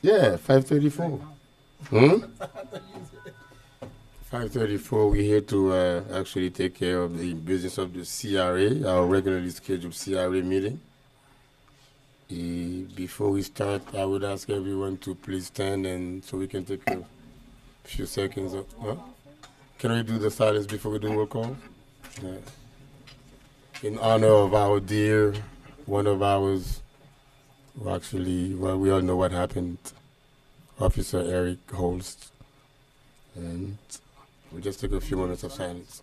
Yeah, 5:34. Hmm? 5:34, we're here to actually take care of the business of the CRA, our regularly scheduled CRA meeting. Before we start, I would ask everyone to please stand and so we can take a few seconds of, huh? Can we do the silence before we do roll call? Yeah. In honor of our dear, one of ours, who actually, well, we all know what happened, Officer Eric Holst. And we'll just take a few moments of silence.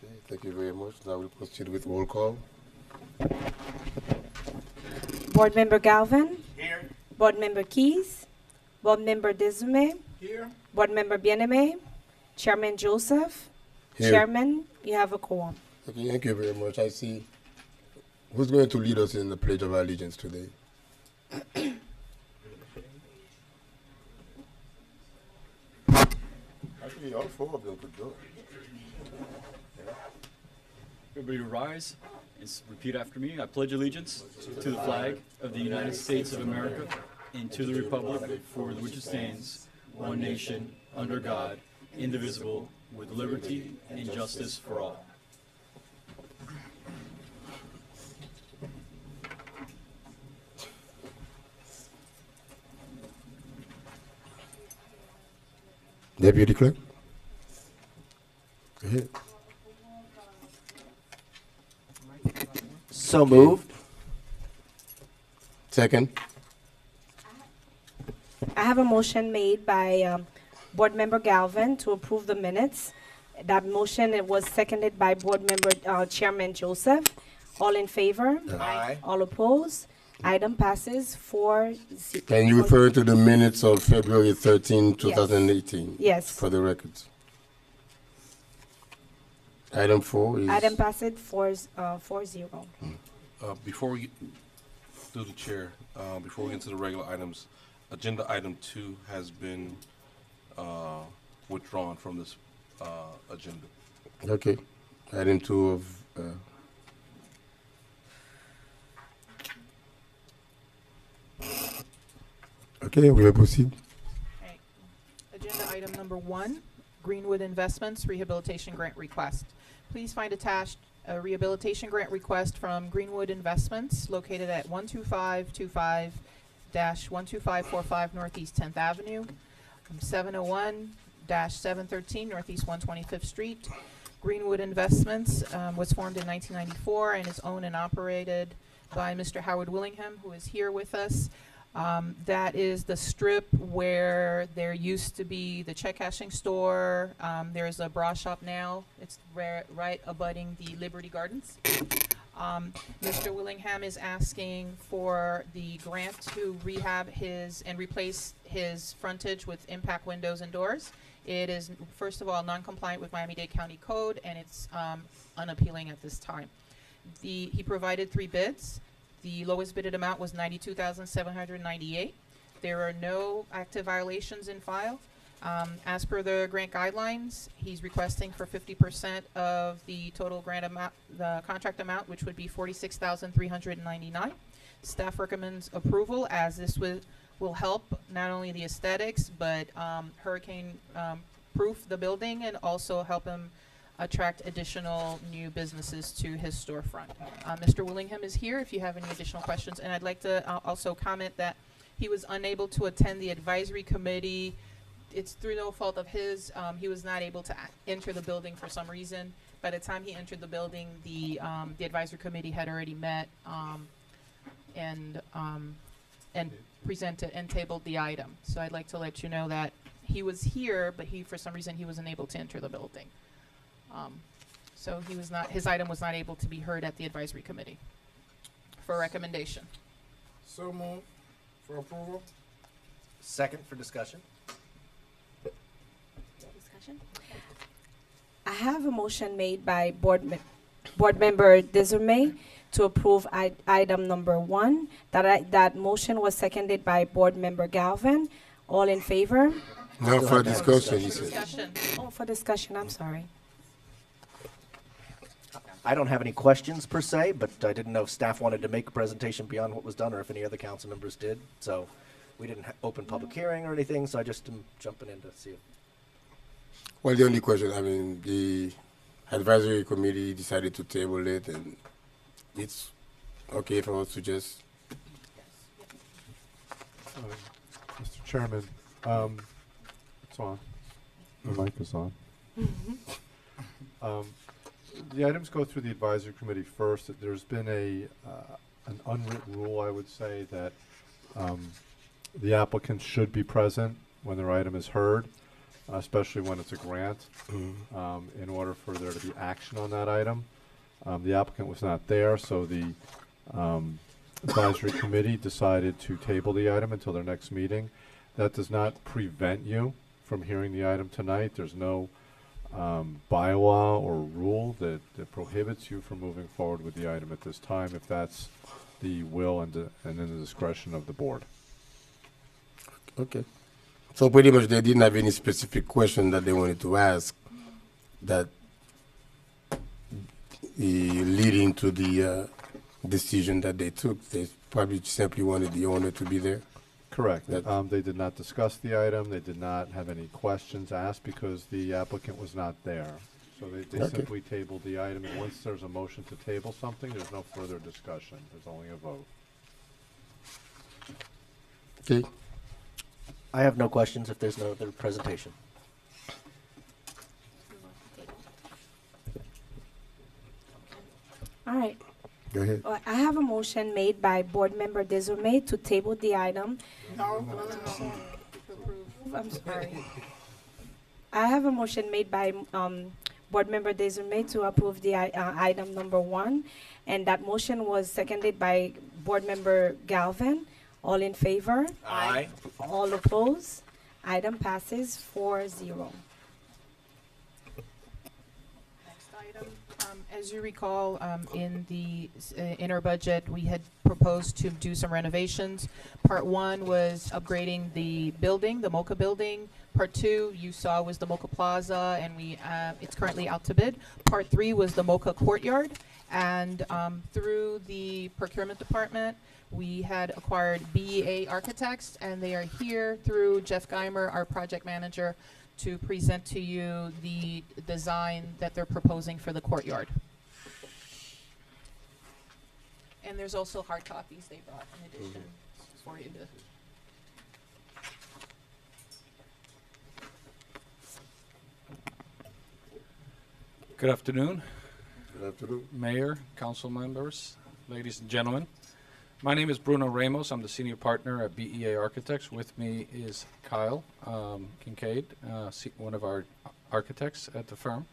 Okay, thank you very much. Now we'll proceed with roll call. Board Member Galvin? Here. Board Member Keys? Board Member Desume? Here. Board Member Bien-Aimé? Chairman Joseph? Here. Chairman, you have a quorum. Okay, thank you very much. I see. Who's going to lead us in the Pledge of Allegiance today? Actually, all four of them could go. Everybody rise and repeat after me. I pledge allegiance to the flag of the United States of America and to the republic for which it stands, one nation, under God, indivisible, with liberty and justice for all. Deputy Clerk? Go ahead. So moved. Second? I have a motion made by Board Member Galvin to approve the minutes. That motion, it was seconded by Board Member Chairman Joseph. All in favor? Aye. All opposed? Item passes 4-0. Can you refer to the minutes of February 13, 2018? Yes. For the records. Item 4 is... Item passes 4-0. Before we, through the chair, before we get to the regular items, agenda item 2 has been withdrawn from this agenda. Okay. Item 2 of... Okay, we will proceed. Okay. Agenda item number 1, Greenwood Investments Rehabilitation Grant Request. Please find attached a rehabilitation grant request from Greenwood Investments located at 12525-12545 Northeast 10th Avenue, 701-713 Northeast 125th Street. Greenwood Investments was formed in 1994 and is owned and operated by Mr. Howard Willingham, who is here with us. That is the strip where there used to be the check cashing store. There's a bra shop now. It's right abutting the Liberty Gardens. Mr. Willingham is asking for the grant to rehab his and replace his frontage with impact windows and doors. It is, first of all, non-compliant with Miami-Dade County Code, and it's unappealing at this time. He provided 3 bids. The lowest bidded amount was $92,798. There are no active violations in file. As per the grant guidelines, he's requesting for 50% of the total grant amount, the contract amount, which would be $46,399. Staff recommends approval, as this will help not only the aesthetics, but hurricane proof the building, and also help him attract additional new businesses to his storefront. Mr. Willingham is here if you have any additional questions. And I'd like to also comment that he was unable to attend the advisory committee. It's through no fault of his. He was not able to enter the building for some reason. By the time he entered the building, the advisory committee had already met and presented and tabled the item. So I'd like to let you know that he was here, but for some reason he wasn't able to enter the building. So his item was not able to be heard at the advisory committee for recommendation. So moved for approval. Second for discussion. I have a motion made by Board Member Desume to approve item number 1. That motion was seconded by Board Member Galvin. All in favor? No, Still for have to have discussion, he said. Discussion. Oh, for discussion, I'm sorry. I don't have any questions per se, but I didn't know if staff wanted to make a presentation beyond what was done or if any other council members did. So we didn't open public hearing or anything, so I just am jumping in to see if. Well, the only question, I mean, the advisory committee decided to table it, and it's okay for us to just, Mr. Chairman, it's on. The mic is on. The items go through the advisory committee first. There's been an unwritten rule, I would say, that the applicant should be present when their item is heard, especially when it's a grant, in order for there to be action on that item. The applicant was not there, so the advisory committee decided to table the item until their next meeting. That does not prevent you from hearing the item tonight. There's no bylaw or rule that prohibits you from moving forward with the item at this time, if that's the will and in the discretion of the board. okay. So pretty much they didn't have any specific question that they wanted to ask that leading to the decision that they took. They probably simply wanted the owner to be there. Correct. That- They did not discuss the item. They did not have any questions asked because the applicant was not there. So they Okay. simply tabled the item, and once there's a motion to table something, there's no further discussion. There's only a vote. Okay. I have no questions if there's no other presentation. All right. Go ahead. I have a motion made by Board Member Desormeaux to table the item. No, I'm sorry. I have a motion made by Board Member Desormeaux to approve the item number 1, and that motion was seconded by Board Member Galvin. All in favor? Aye. All opposed? Item passes 4-0. Next item, as you recall, in the inner budget, we had proposed to do some renovations. Part 1 was upgrading the building, the Mocha building. Part 2, you saw, was the Mocha Plaza, and it's currently out to bid. Part 3 was the Mocha Courtyard, and through the procurement department, we had acquired BEA Architects, and they are here through Jeff Geimer, our project manager, to present to you the design that they're proposing for the courtyard. And there's also hard copies they brought in addition for you to. Good afternoon, Good afternoon. Mayor, council members, ladies and gentlemen. My name is Bruno Ramos. I'm the senior partner at BEA Architects. With me is Kyle Kincaid, one of our architects at the firm.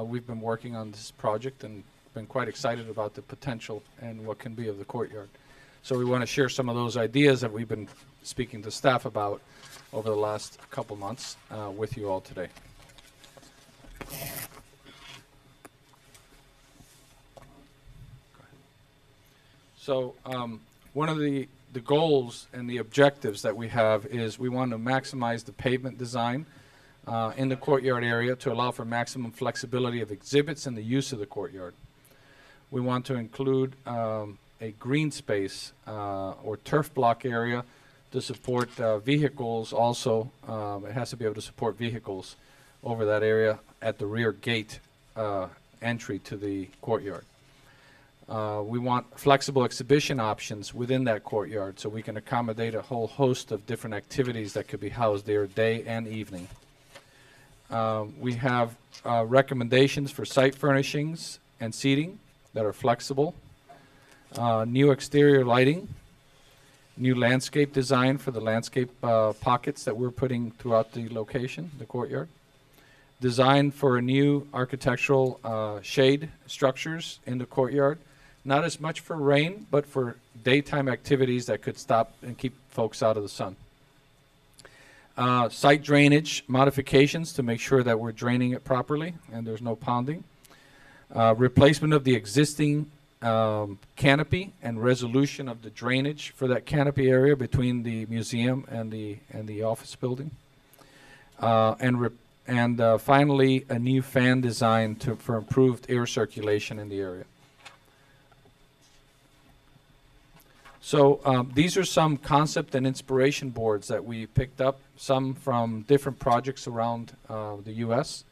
We've been working on this project and been quite excited about the potential and what can be of the courtyard. So we want to share some of those ideas that we've been speaking to staff about over the last couple months with you all today. So one of the goals and the objectives that we have is we want to maximize the pavement design in the courtyard area to allow for maximum flexibility of exhibits and the use of the courtyard. We want to include a green space or turf block area to support vehicles also. It has to be able to support vehicles over that area at the rear gate entry to the courtyard. We want flexible exhibition options within that courtyard so we can accommodate a whole host of different activities that could be housed there day and evening. We have recommendations for site furnishings and seating that are flexible, new exterior lighting, new landscape design for the landscape pockets that we're putting throughout the location, the courtyard, design for new architectural shade structures in the courtyard, not as much for rain, but for daytime activities that could stop and keep folks out of the sun. Site drainage modifications to make sure that we're draining it properly and there's no ponding. Replacement of the existing canopy and resolution of the drainage for that canopy area between the museum and the office building. and finally a new fan design for improved air circulation in the area. So these are some concept and inspiration boards that we picked up, some from different projects around the U.S.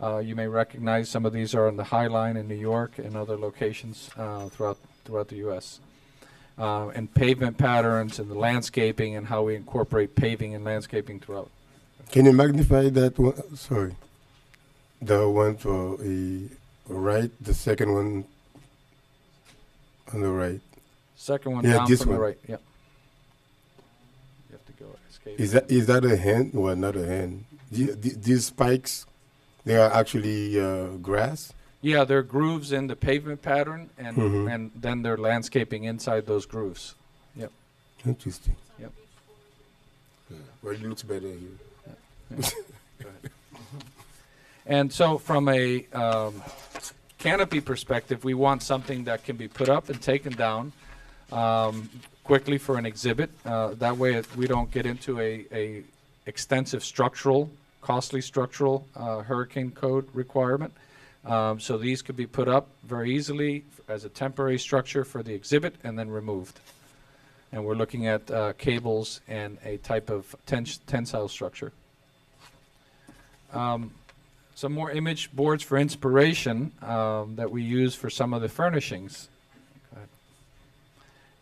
You may recognize some of these are on the High Line in New York and other locations throughout the U.S. And pavement patterns and the landscaping and how we incorporate paving and landscaping throughout. Can you magnify that one? Sorry. The one for the right, the second one on the right. Second one Yeah, down this from one. the right. Yep. You have to go escape. Is that a hand? Well, not a hand. These spikes, they are actually grass? Yeah, there are grooves in the pavement pattern, and Mhm. and then they're landscaping inside those grooves. Yep. Interesting. Yep. Well, it looks better here. And so from a canopy perspective, we want something that can be put up and taken down quickly for an exhibit. That way we don't get into a extensive costly structural hurricane code requirement. So these could be put up very easily as a temporary structure for the exhibit and then removed. And we're looking at cables and a type of tensile structure. Some more image boards for inspiration that we use for some of the furnishings.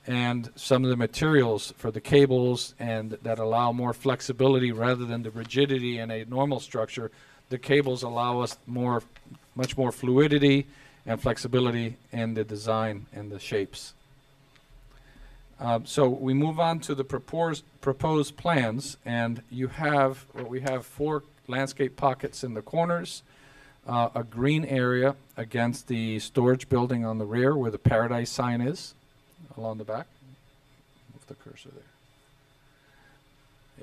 And some of the materials for the cables and that allow more flexibility rather than the rigidity in a normal structure. The cables allow us much more fluidity and flexibility in the design and the shapes. So we move on to the proposed plans, and we have 4 landscape pockets in the corners, a green area against the storage building on the rear where the Paradise sign is, along the back. Move the cursor there.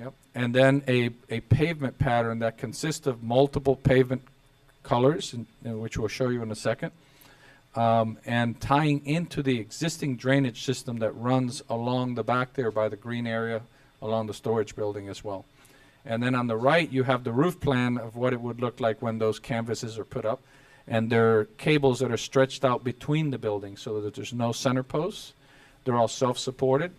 Yep. And then a pavement pattern that consists of multiple pavement colors, which we'll show you in a second, and tying into the existing drainage system that runs along the back there by the green area along the storage building as well. And then on the right, you have the roof plan of what it would look like when those canvases are put up. And there are cables that are stretched out between the buildings so that there's no center posts. They're all self-supported,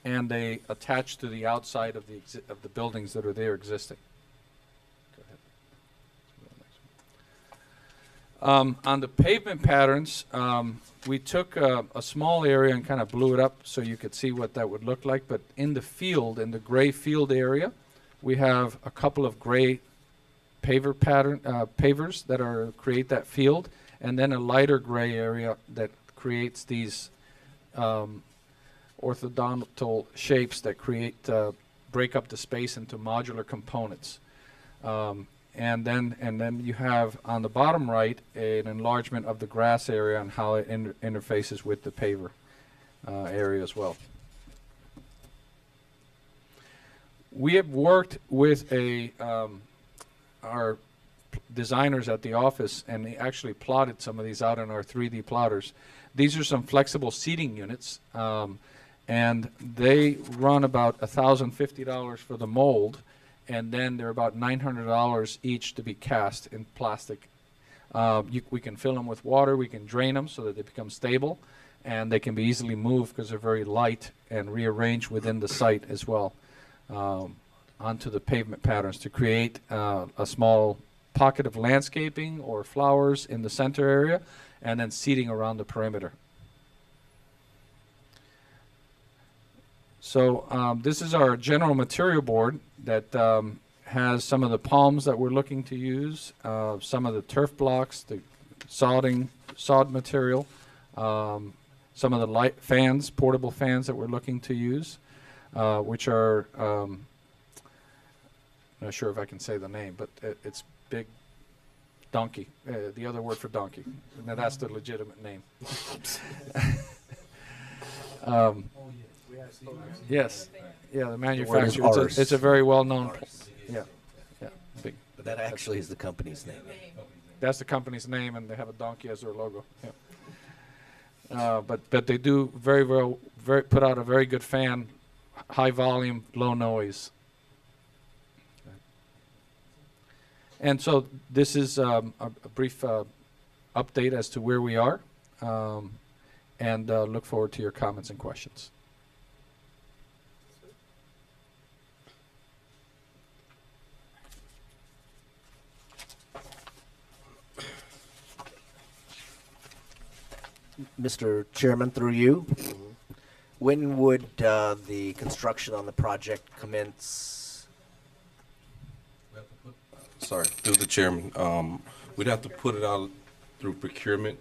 and they attach to the outside of the buildings that are there existing. Go ahead. On the pavement patterns, we took a small area and kind of blew it up so you could see what that would look like. But in the field, in the gray field area, we have a couple of gray pavers that create that field, and then a lighter gray area that creates these orthodontal shapes that break up the space into modular components. And then you have on the bottom right an enlargement of the grass area and how it interfaces with the paver area as well. We have worked with our designers at the office, and they actually plotted some of these out in our 3D plotters. These are some flexible seating units, and they run about $1,050 for the mold, and then they're about $900 each to be cast in plastic. We can fill them with water, we can drain them so that they become stable, and they can be easily moved because they're very light and rearranged within the site as well. Onto the pavement patterns to create a small pocket of landscaping or flowers in the center area, and then seating around the perimeter. So this is our general material board that has some of the palms that we're looking to use, some of the turf blocks, the sod material, some of the light fans, portable fans that we're looking to use, which are, not sure if I can say the name, but it's Big Donkey, the other word for donkey. Now that's the legitimate name. Yes, yeah, the manufacturer. It's a very well-known. Yeah, big. But that actually is the company's name. That's the company's name, and they have a donkey as their logo. Yeah. But they do put out a very good fan, high volume, low noise. And so this is a brief update as to where we are, and look forward to your comments and questions. Mr. Chairman, through you, when would the construction on the project commence? Sorry, through the chairman, we'd have to put it out through procurement,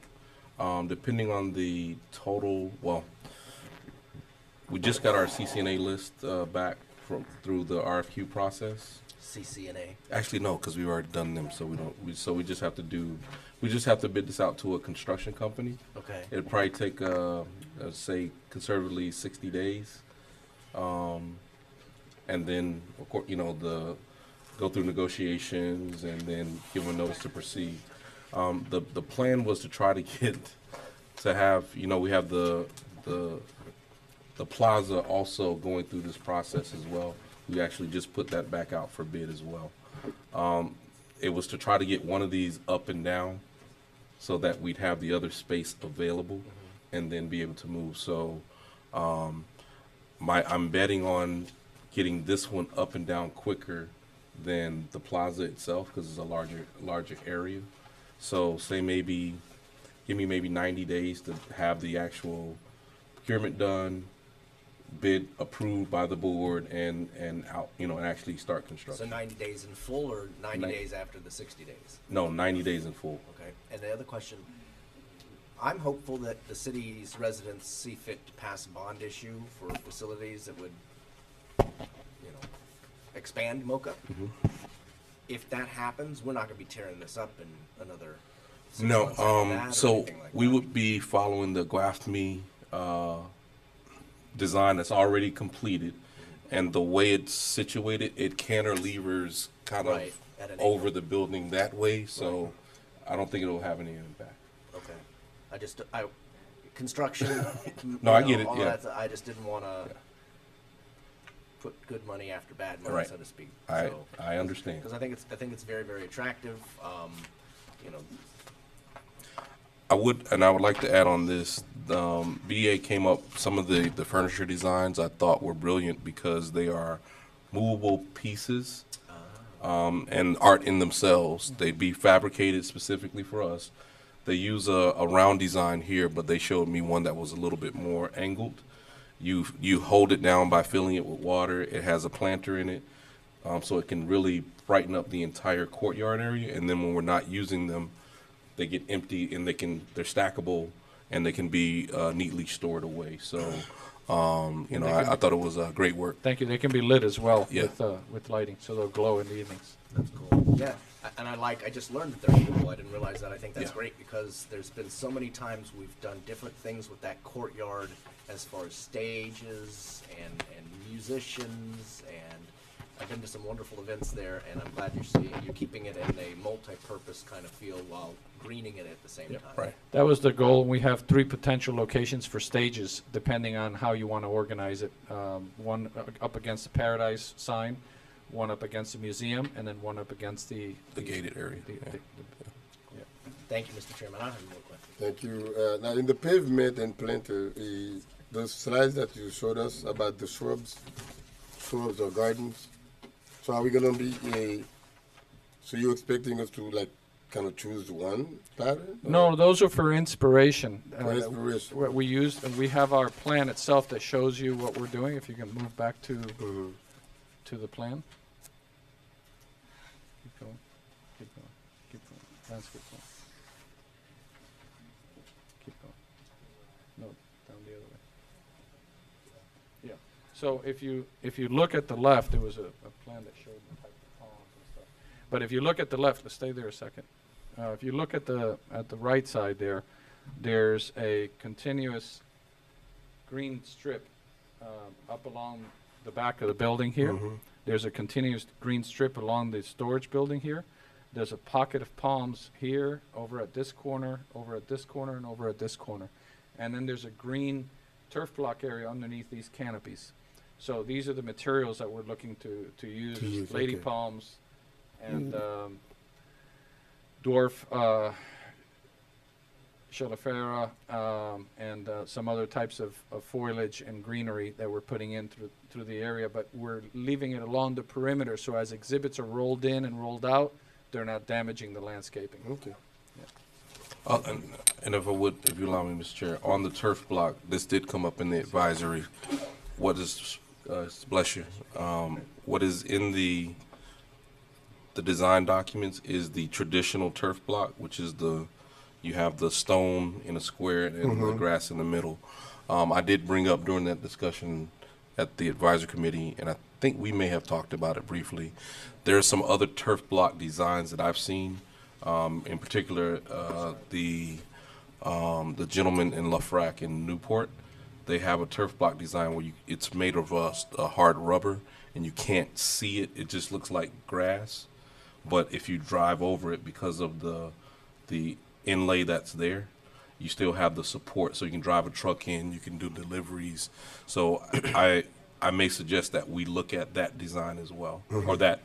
depending on the total, well, we just got our CCNA list back through the RFQ process. CCNA. Actually, no, because we've already done them, so we just have to bid this out to a construction company. Okay. It'd probably take, I'd say conservatively 60 days. And then, of course, go through negotiations and then give them a notice to proceed. The plan was to try to have, we have the plaza also going through this process as well. We actually just put that back out for bid as well. It was to try to get one of these up and down so that we'd have the other space available and then be able to move. So I'm betting on getting this one up and down quicker than the plaza itself because it's a larger area. So say give me maybe 90 days to have the actual procurement done, bid approved by the board, and out, and actually start So construction. 90 days in full or 90 days after the 60 days? No, 90 days in full. Okay. And the other question, I'm hopeful that the city's residents see fit to pass a bond issue for facilities that would, expand MoCA. If that happens, we're not going to be tearing this up in another 6 No, months after that or so anything like we that. would be following the GWAFME design that's already completed, and the way it's situated, it cantilevers kind Right, of at an over angle. the building that way, so I don't think it'll have any impact. Okay. Construction. No, I get it, all yeah. that, I just didn't want to put good money after bad money, Right. so to speak. I understand. Because I think it's very, very attractive. I would like to add on this. BA came up, some of the furniture designs I thought were brilliant because they are movable pieces and art in themselves. They'd be fabricated specifically for us. They use a round design here, but they showed me one that was a little bit more angled. You hold it down by filling it with water. It has a planter in it, so it can really brighten up the entire courtyard area. And then when we're not using them, they get empty and they're stackable and they can be neatly stored away. So, I thought it was great work. Thank you. They can be lit as well Yeah. with lighting, so they'll glow in the evenings. That's cool. Yeah, and I just learned that they're movable. I didn't realize that. I think that's Yeah. great because there's been so many times we've done different things with that courtyard as far as stages and musicians, and I've been to some wonderful events there, and I'm glad you're keeping it in a multi-purpose kind of feel while greening it at the same time. Right. That was the goal. We have 3 potential locations for stages, depending on how you want to organize it. One up against the Paradise sign, one up against the museum, and then one up against the gated area. Thank you, Mr. Chairman. I don't have any more questions. Thank you. Now, in the pavement and planter, those slides that you showed us about the shrubs or gardens, so are we gonna be so you're expecting us to kind of choose one pattern? or- No, those are for inspiration. For inspiration. What we use, and we have our plan itself that shows you what we're doing. If you can move back to the plan. Keep going. Keep going. Keep going. Landscape plan. Keep going. No, down the other way. Yeah. So if you look at the left, there was a plan that showed the type of palms and stuff. But if you look at the left, let's stay there a second. If you look at the right side there, there's a continuous green strip up along the back of the building here. There's a continuous green strip along the storage building here. There's a pocket of palms here, over at this corner, over at this corner, and over at this corner. And then there's a green turf block area underneath these canopies. So these are the materials that we're looking to use, use, lady okay. palms and dwarf Schelafera, and some other types of foliage and greenery that we're putting in through the area, but we're leaving it along the perimeter, so as exhibits are rolled in and rolled out, they're not damaging the landscaping. Okay. And if you allow me, Mr. Chair, on the turf block, this did come up in the advisory. What is, bless you, what is in the design documents is the traditional turf block, which is you have the stone in a square and the grass in the middle. I did bring up during that discussion at the advisory committee, and I think we may have talked about it briefly. There are some other turf block designs that I've seen. In particular, the gentleman in Lafrac in Newport, they have a turf block design where it's made of a hard rubber, and you can't see it. It just looks like grass. But if you drive over it, because of the inlay that's there, you still have the support. So you can drive a truck in, you can do deliveries. So I may suggest that we look at that design as well, or that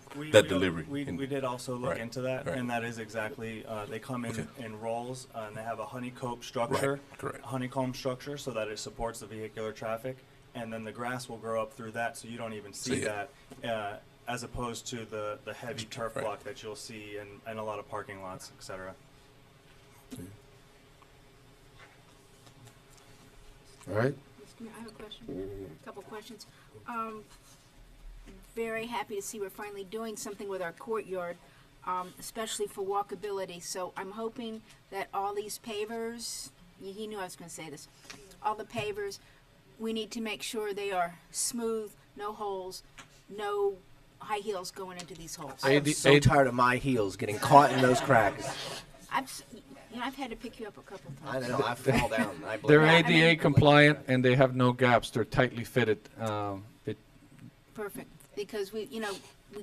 delivery. We did also look Right, into that, right. and that is exactly, they come in Okay. in rolls, and they have a honeycomb structure. Right, correct. Honeycomb structure, so that it supports the vehicular traffic, and then the grass will grow up through that, so you don't even see See it. that, as opposed to the heavy turf Right. block that you'll see in a lot of parking lots, et cetera. All right. Mr. Mayor, I have a question, a couple questions. Very happy to see we're finally doing something with our courtyard, especially for walkability. So I'm hoping that all these pavers, he knew I was gonna say this, all the pavers, we need to make sure they are smooth, no holes, no high heels going into these holes. I am so tired of my heels getting caught in those cracks. I've had to pick you up a couple I times. know, I fall down. I blame They're Yeah, I ADA mean- compliant, and they have no gaps. They're tightly fitted. Perfect, because we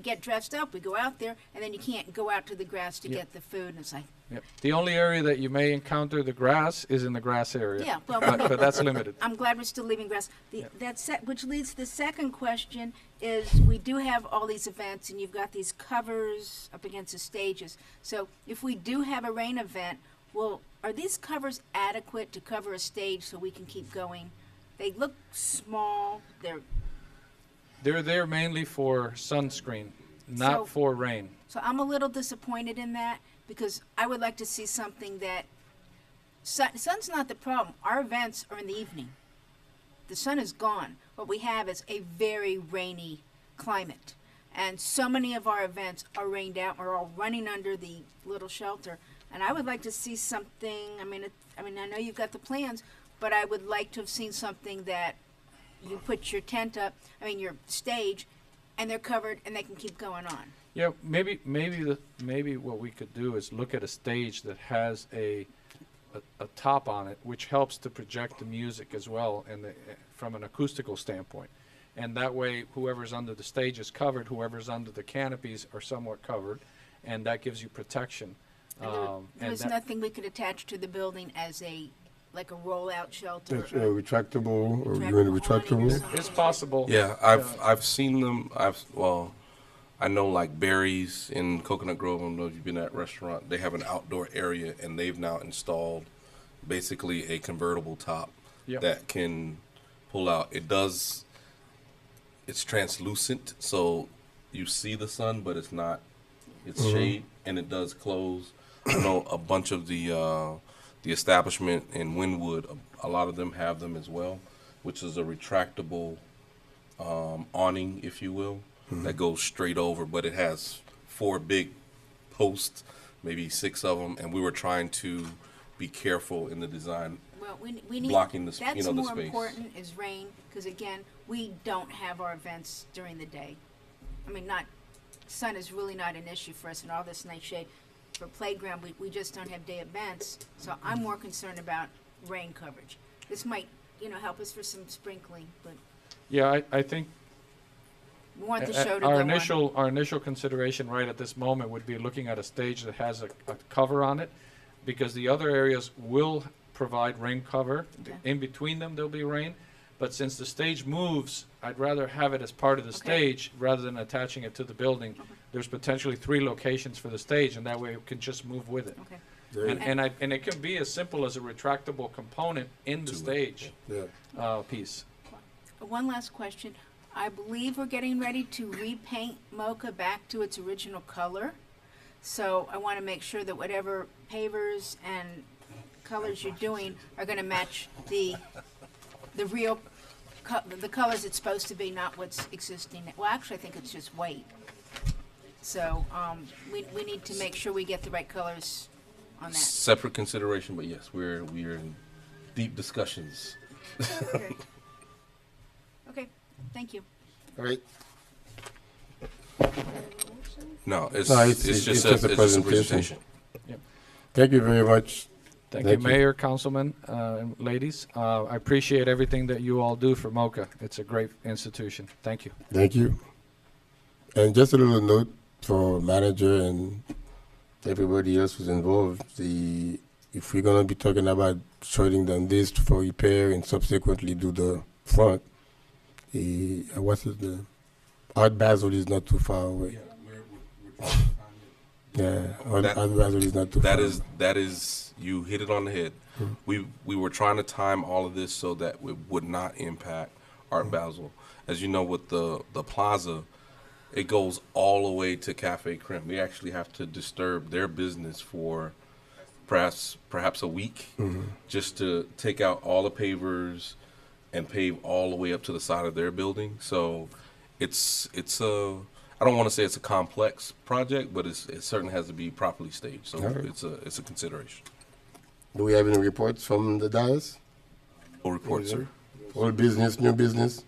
get dressed up, we go out there, and then you can't go out to the grass to Yep. get the food, and it's like, Yep. The only area that you may encounter the grass is in the grass area. yeah, well, But that's limited. I'm glad we're still leaving grass. Yep. Which leads to the second question is, we do have all these events, and you've got these covers up against the stages. So if we do have a rain event, well, are these covers adequate to cover a stage so we can keep going? They look small, They're there mainly for sunscreen, not So- for rain. so I'm a little disappointed in that, because I would like to see something that, sun's not the problem. Our events are in the evening. The sun is gone. What we have is a very rainy climate. And so many of our events are rained out. We're all running under the little shelter. And I would like to see something, I know you've got the plans, but I would like to have seen something that you put your tent up, your stage, and they're covered and they can keep going on. Yeah, maybe what we could do is look at a stage that has a top on it, which helps to project the music as well, and from an acoustical standpoint. And that way, whoever's under the stage is covered, whoever's under the canopies are somewhat covered, and that gives you protection. And there's nothing we could attach to the building as like a rollout shelter. That's retractable, or you mean retractable? It's possible. Yeah, I've seen them. I know like Barry's in Coconut Grove. I don't know if you've been at that restaurant. They have an outdoor area, and they've now installed basically a convertible top Yep. that can pull out. It's translucent, so you see the sun, but it's not. It's shade, and it does close. I know a bunch of the establishment in Wynwood, a lot of them have them as well, which is a retractable awning, if you will, that goes straight over, but it has 4 big posts, maybe 6 of them, and we were trying to be careful in the design. Well, we need, blocking the that's the more space. important is rain, because again, we don't have our events during the day. Sun is really not an issue for us, and all this nice shade. For playground, we just don't have day events, so I'm more concerned about rain coverage. This might, help us for some sprinkling, but Yeah, I think we want the show to go our on. our initial consideration right at this moment would be looking at a stage that has a cover on it, because the other areas will provide rain cover. Okay. In between them, there'll be rain, but since the stage moves, I'd rather have it as part of the Okay. stage rather than attaching it to the building, there's potentially 3 locations for the stage, and that way it can just move with it. Okay. And it can be as simple as a retractable component in the stage piece. One last question. I believe we're getting ready to repaint Mocha back to its original color. So I want to make sure that whatever pavers and colors you're doing are going to match the real the colors it's supposed to be, not what's existing. Well, actually, I think it's just white. So we need to make sure we get the right colors on that. Separate consideration, but yes, we're in deep discussions. Okay. Okay. Thank you. All right. No, it's It's just a a presentation. presentation. Thank you very much. Thank Thank you, you. Mayor, Councilman, and ladies. I appreciate everything that you all do for MoCA. It's a great institution. Thank you. Thank you. And just a little note for manager and everybody else who's involved. If we're gonna be talking about shutting down this for repair and subsequently do the front, what's it? The Art Basel is not too far away. Yeah, Art Basel is not too far. That is you hit it on the head. We were trying to time all of this so that it would not impact Art Basel. As you know, with the plaza, it goes all the way to Cafe Creme. We actually have to disturb their business for perhaps a week just to take out all the pavers and pave all the way up to the side of their building. So it's I don't want to say it's a complex project, but it certainly has to be properly staged. So All right. it's a consideration. Do we have any reports from the dais? No report, sir. Old business, new business?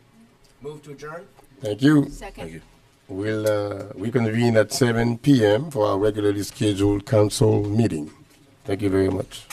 Move to adjourn? Thank you. Second. Thank you. We'll reconvene at 7 p.m. for our regularly scheduled council meeting. Thank you very much.